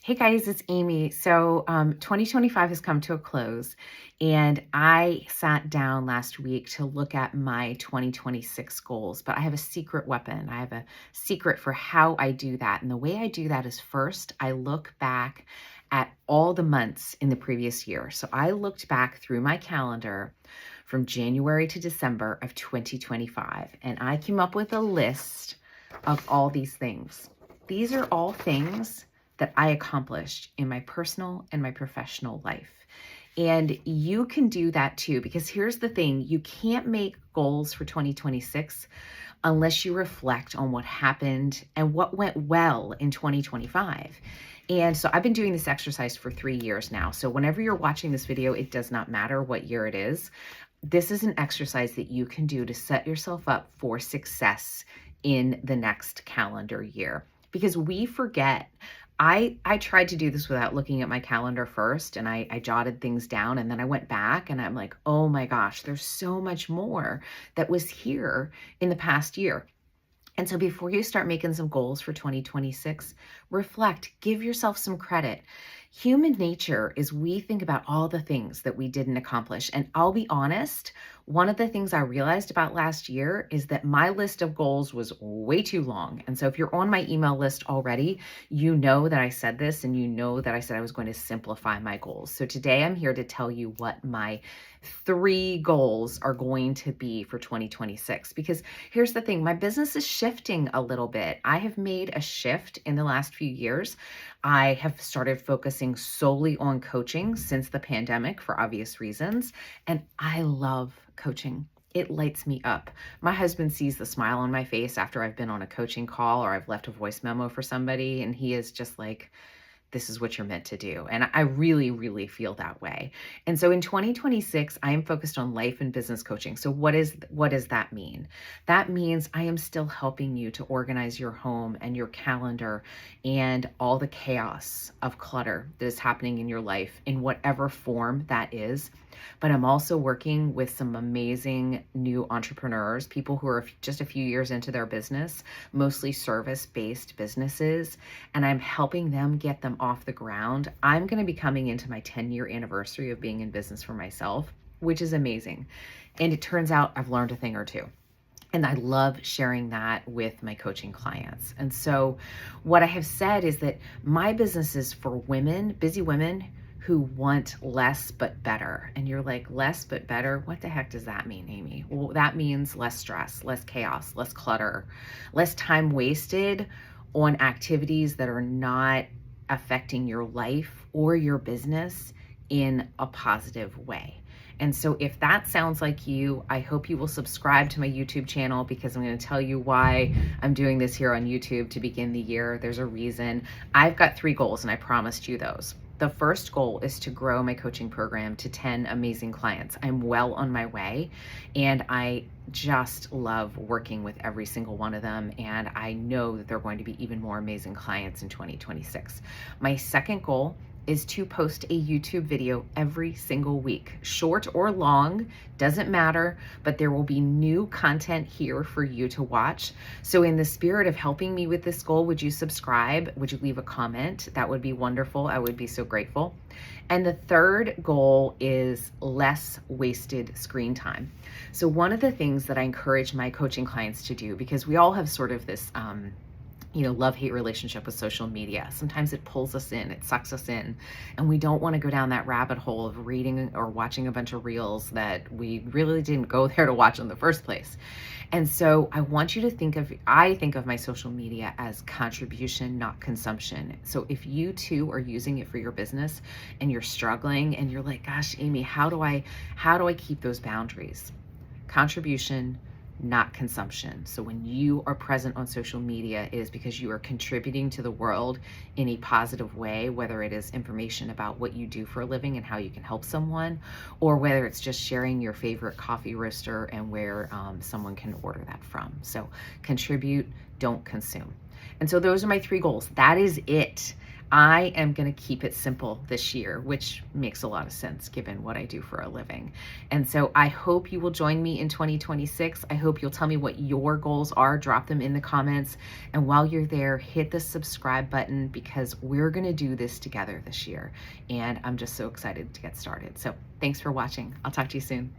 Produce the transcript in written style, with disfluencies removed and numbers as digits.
Hey guys, it's Amy. So 2025 has come to a close, and I sat down last week to look at my 2026 goals. But I have a secret weapon. I have a secret for how I do that. And the way I do that is first, I look back at all the months in the previous year. So I looked back through my calendar from January to December of 2025, and I came up with a list of all these things. These are all things that I accomplished in my personal and my professional life. And you can do that too, because here's the thing, you can't make goals for 2026 unless you reflect on what happened and what went well in 2025. And so I've been doing this exercise for 3 years now. So whenever you're watching this video, it does not matter what year it is. This is an exercise that you can do to set yourself up for success in the next calendar year, because we forget. I tried to do this without looking at my calendar first, and I jotted things down, and then I went back and I'm like, oh my gosh, there's so much more that was here in the past year. And so before you start making some goals for 2026, reflect, give yourself some credit. Human nature is we think about all the things that we didn't accomplish. And I'll be honest, one of the things I realized about last year is that my list of goals was way too long. And so if you're on my email list already, you know that I said this, and you know that I said I was going to simplify my goals. So today I'm here to tell you what my 3 goals are going to be for 2026. Because here's the thing, my business is shifting a little bit. I have made a shift in the last few years. I have started focusing solely on coaching since the pandemic for obvious reasons. And I love coaching. It lights me up. My husband sees the smile on my face after I've been on a coaching call or I've left a voice memo for somebody, and he is just like, this is what you're meant to do. And I really, really feel that way. And so in 2026, I am focused on life and business coaching. So what does that mean? That means I am still helping you to organize your home and your calendar and all the chaos of clutter that is happening in your life in whatever form that is. But I'm also working with some amazing new entrepreneurs, people who are just a few years into their business, mostly service-based businesses, and I'm helping them get them off the ground. I'm going to be coming into my 10-year anniversary of being in business for myself, which is amazing. And it turns out I've learned a thing or two. And I love sharing that with my coaching clients. And so what I have said is that my business is for women, busy women who want less but better. And you're like, less but better? What the heck does that mean, Amy? Well, that means less stress, less chaos, less clutter, less time wasted on activities that are not affecting your life or your business in a positive way. And so if that sounds like you, I hope you will subscribe to my YouTube channel, because I'm going to tell you why I'm doing this here on YouTube to begin the year. There's a reason. I've got 3 goals, and I promised you those. The first goal is to grow my coaching program to 10 amazing clients. I'm well on my way, and I just love working with every single one of them. And I know that they're going to be even more amazing clients in 2026. My second goal is to post a YouTube video every single week, short or long, doesn't matter, but there will be new content here for you to watch. So in the spirit of helping me with this goal, would you subscribe? Would you leave a comment? That would be wonderful. I would be so grateful. And the third goal is less wasted screen time. So one of the things that I encourage my coaching clients to do, because we all have sort of this love-hate relationship with social media. Sometimes it pulls us in, it sucks us in, and we don't want to go down that rabbit hole of reading or watching a bunch of reels that we really didn't go there to watch in the first place. And so I want you to I think of my social media as contribution, not consumption. So if you too are using it for your business and you're struggling and you're like, gosh, Amy, how do I keep those boundaries? Contribution, not consumption. So when you are present on social media, it is because you are contributing to the world in a positive way, whether it is information about what you do for a living and how you can help someone, or whether it's just sharing your favorite coffee roaster and where someone can order that from. So contribute, don't consume. And so those are my 3 goals. That is it. I am going to keep it simple this year, which makes a lot of sense given what I do for a living. And so I hope you will join me in 2026. I hope you'll tell me what your goals are. Drop them in the comments. And while you're there, hit the subscribe button because we're going to do this together this year. And I'm just so excited to get started. So thanks for watching. I'll talk to you soon.